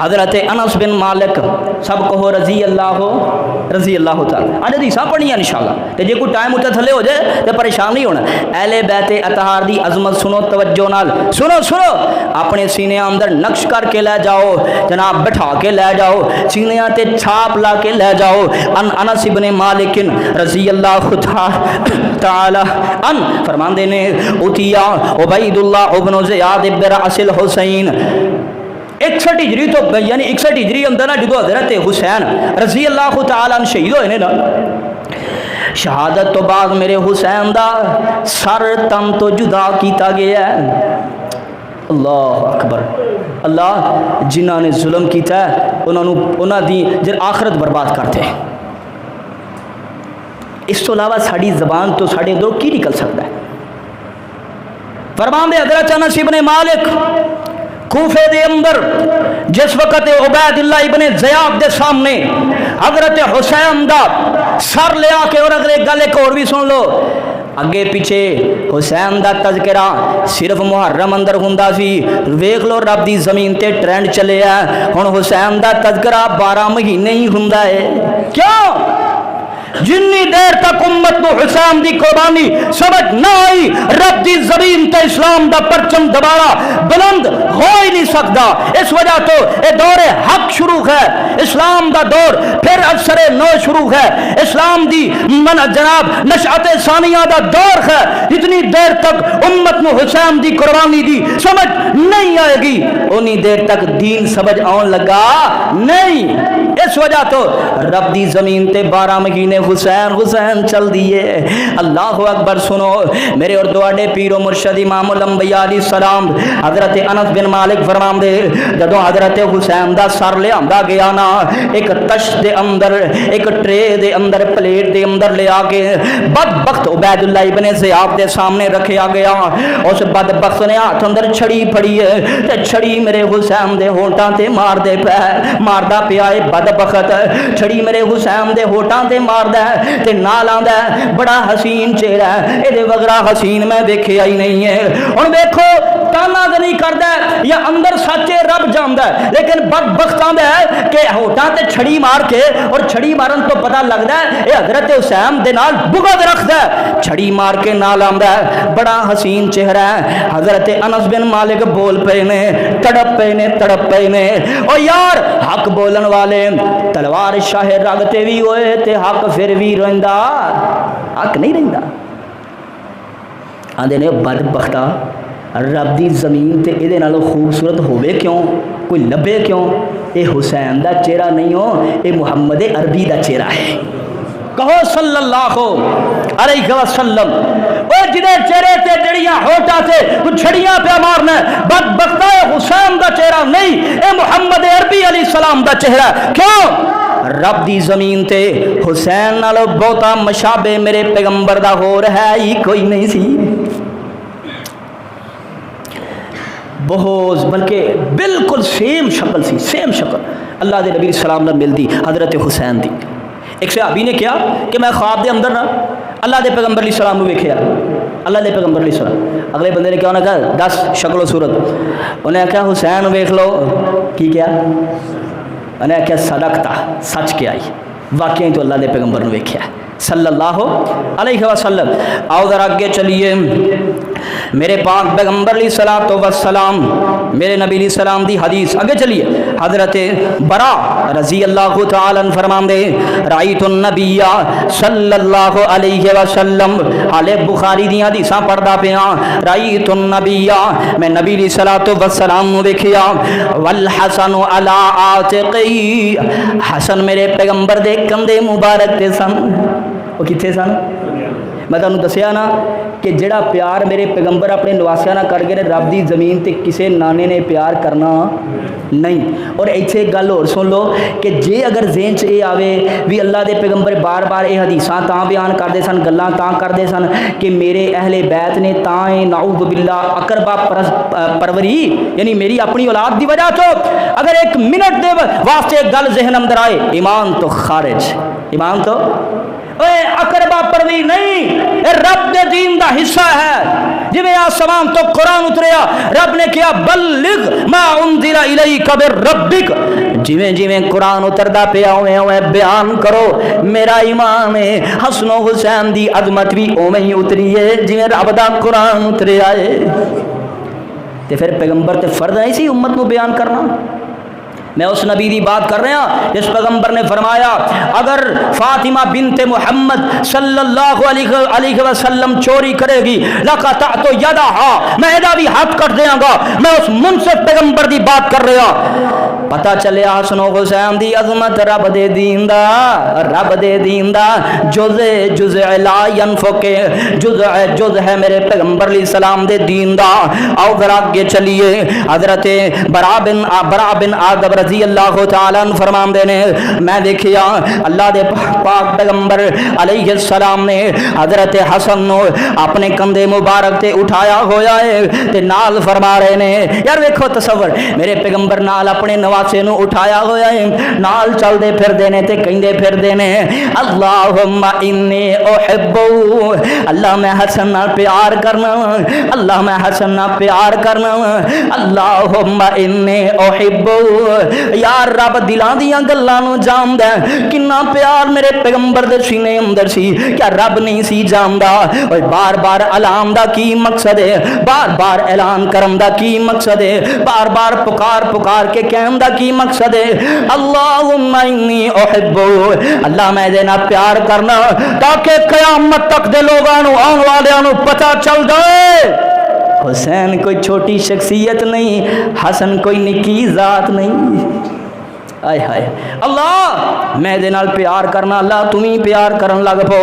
حضرت انس بن مالک سب کہو رضی اللہ تعالی اج حدیثاں پڑھنیاں انشاءاللہ تے جے کوئی ٹائم اتے تھلے ہو جائے تے پریشان نہیں ہونا. اہل بیت اطہار دی عظمت سنو توجہ نال سنو اپنے سینے اندر نقش کر کے لے جاؤ جناب, بٹھا کے لے جاؤ, سینے تے چھاپ لا کے لے جاؤ. انس بن مالک رضی اللہ تعالی ان فرماندے نے اتیا عبید اللہ ابن زیاد بن رأس الحسین 61 ہجری تو یعنی 61 ہجری اندر نا جدو حضرت حسین رضی اللہ تعالی عنہ شہید ہوئے نے نا, شہادت تو بعد میرے حسین دا سر تن تو جدا کیتا گیا ہے. اللہ اکبر. اللہ جنہاں نے ظلم کیتا ہے انہاں دی جن آخرت برباد کرتے ہیں. اس تو علاوہ ساری زبان تو ساڑے اندروں کی نکل سکتا ہے. فرمان دے حضرت انس بن مالک کوفے دے اندر جس وقت عبید اللہ ابن زیاد دے سامنے حضرت حسین دا سر لے آ کے, اور اگر ایک گل ایک اور بھی سن لو, اگے پیچھے حسین دا تذکرہ صرف محرم اندر ہوندا سی, ویکھ لو رب دی زمین تے ٹرینڈ چلے ہے ہن حسین دا تذکرہ 12 مہینے ہی ہوندا ہے. کیوں؟ جنی دیر تک امت کو حسین دی قربانی سمجھ نہ آئی, رب دی زمین تے اسلام دا پرچم دوبارہ بلند ہو ہی نہیں سکتا. اس وجہ تو اے دور حق شروع ہے, اسلام دا دور پھر اثر نو شروع ہے, اسلام دی من جناب نشأت ثانیہ دا دور ہے. اتنی دیر تک امت کو حسین دی قربانی دی سمجھ نہیں آئے گی انی دیر تک دین سمجھ آن لگا نہیں. اس وجہ تو رب دی زمین تے 12 مہینے حسین چل دیے. اللہ اکبر. سنو میرے اور دوڑے پیر و مرشد امام الانبیاء علیہ السلام حضرت انس بن مالک فرمان دے جدو حضرت حسین دا سر لے آندا گیا نا, ایک تش دے اندر ایک ٹرے دے اندر پلیٹ دے اندر لے آ کے بدبخت عبید اللہ ابن زیاد دے سامنے رکھیا گیا. اس بدبخت نے ہاتھ اندر چھڑی پھڑی ہے تے چھڑی میرے حسین دے ہونٹاں تے ماردا پیا ہے. بدبخت چھڑی میرے حسین دے ہونٹاں تے ماردا تے نال آندا ہے بڑا حسین چہرہ ہے, اے دے وغیرہ حسین میں دیکھیا ہی نہیں ہے. ہن دیکھو تانا تے نہیں کردا یا اندر سچے رب جاندا ہے, لیکن بدبخت آندا ہے کہ ہونٹاں تے چھڑی مار کے, اور چھڑی مارن تو پتہ لگدا ہے اے حضرت حسین دے نال بغض رکھدا ہے. چھڑی مار کے نال آندا ہے بڑا حسین چہرہ ہے. حضرت انس بن مالک بول پے نے, تڑپ پے نے. او یار حق بولن والے تلوار شاہ رگ تے وی ہوئے تے حق پھر بھی رہندا, حق نہیں رہندا. آندے نے بدبختا رب دی زمین تے اے دے نالوں خوبصورت ہوے کیوں, کوئی لبے کیوں؟ اے حسین دا چہرہ نہیں ہو, اے محمد عربی دا چہرہ ہے. کہو صلی اللہ علیہ وسلم. او جدے چہرے تے جڑیاں ہوٹا تے تو چھڑیاں پہ مارنا, بدبختا حسین دا چہرہ نہیں, اے محمد عربی علیہ السلام دا چہرہ. کیوں؟ رب دی زمین تے حسین نالو بہتا مشابہ میرے پیغمبر دا ہو رہا ہی کوئی نہیں سی. بہت بلکہ بالکل سیم شکل سی, سیم شکل اللہ دے نبی السلام نے مل دی حضرت حسین دی. ایک صحابی نے کیا کہ میں خواب دے اندر نا اللہ دے پیغمبر علیہ السلام نے ویکھیا, اللہ دے پیغمبر علیہ السلام. اگلے بندے نے کیا, انہیں کہا 10 شکل و صورت. انہیں کہا حسین ویکھ لو. کی کیا؟ انہیں کہا صدقتا, سچ کیا آئی, واقعی تو اللہ دے پیغمبر نے ویکھیا صلی اللہ علیہ وسلم. آؤ ذرا آگے چلیے. میرے پاک پیغمبر علیہ الصلوۃ والسلام میرے نبی علیہ السلام دی حدیث آگے چلیے. حضرت برا رضی اللہ تعالی عنہ فرماندے رأیت النبی صلی اللہ علیہ وسلم, حال بخاری دی حدیثاں پڑھدا پیاں. رأیت النبی, میں نبی علیہ الصلوۃ والسلام نو ویکھیا. والحسن علی عاتقی, حسن میرے پیغمبر دے کندھے مبارک تے سن. وہ کتنے سن؟ میں تمہیں دسیا نا کہ جڑا پیار میرے پیغمبر اپنے نواسیاں نہ کر گئے رب دی زمین تے کسے نانے نے پیار کرنا نہیں. اور ایتھے گل اور سن لو کہ جے اگر ذہن چ یہ آوے بھی اللہ دے پیغمبر بار بار یہ حدیثاں تاں بیان کرتے سن, گلاں تاں کرتے سن کہ میرے اہل بیت نے تاں نعوذ باللہ اقربا پروری, یعنی میری اپنی اولاد دی وجہ تو اگر ایک منٹ دے واسطے گل ذہن اندر آئے ایمان تو خارج. ایمان تو اے اقربا پروی نہیں، اے رب دے دین دا حصہ ہے۔ جویں آسمان تو قرآن اتریا، رب نے کیا بلغ ما انزل الیک من ربک، جویں جویں قرآن اتردا پیا اویں بیان کرو۔ میرا ایمان ہے حسن و حسین دی عظمت بھی اویں ہی اتری ہے جویں رب دا قرآن اتریا ہے۔ تے پھر پیغمبر تے فرض نہیں سی امت نو بیان کرنا؟ میں اس نبی دی بات کر رہا ہوں جس پیغمبر نے فرمایا اگر فاطمہ بنت محمد صلی اللہ علیہ وسلم چوری کرے گی لقطعت یدہا، میں ایدا بھی ہاتھ کٹ دیاں گا۔ میں اس منصف پیغمبر دی بات کر رہا ہوں۔ پتہ چلے حسن و حسین دی عظمت رب دے دین دا، رب دے دین دا جز لا ينفق، جز ہے میرے پیغمبر علیہ السلام دے دین دا۔ آؤ ذرا آگے چلیے، حضرت برا بن عازب رضی اللہ تعالیٰ عنہ فرمان دینے میں دیکھیا اللہ دے پاک پیغمبر علیہ السلام نے حضرت حسن نو اپنے کندھے مبارک تے اٹھایا ہویا ہے تے نال فرما رہے نے۔ یار دیکھو تصور، میرے پیغمبر نال اپنے نواسے نو اٹھایا ہویا ہے، نال چل دے پھر دینے تے کہندے پھر دینے اللہم انی احبو، اللہ میں حسن نال پیار کرنا، اللہ میں حسن نال پیار کرنا، اللہم انی احبو۔ یار رب دلان دیاں گلاں نو جاندا ہے، کنا پیار میرے پیغمبر دے سینے اندر سی، کیا رب نہیں سی جاندا؟ اوے بار بار اعلان دا کی مقصد ہے، بار بار اعلان کرن دا کی مقصد ہے، بار بار پکار کے کہن دا کی مقصد ہے؟ اللہم انی احبو، اللہ میں دے نال پیار کرنا تاکہ قیامت تک دے لوگاں نو آن والیاں نو پتہ چل جائے حسین کوئی چھوٹی شخصیت نہیں، حسن کوئی نکی ذات نہیں۔ آئے ہائے اللہ میں دے نال پیار کرنا، اللہ تمہیں پیار کرن لگ پو۔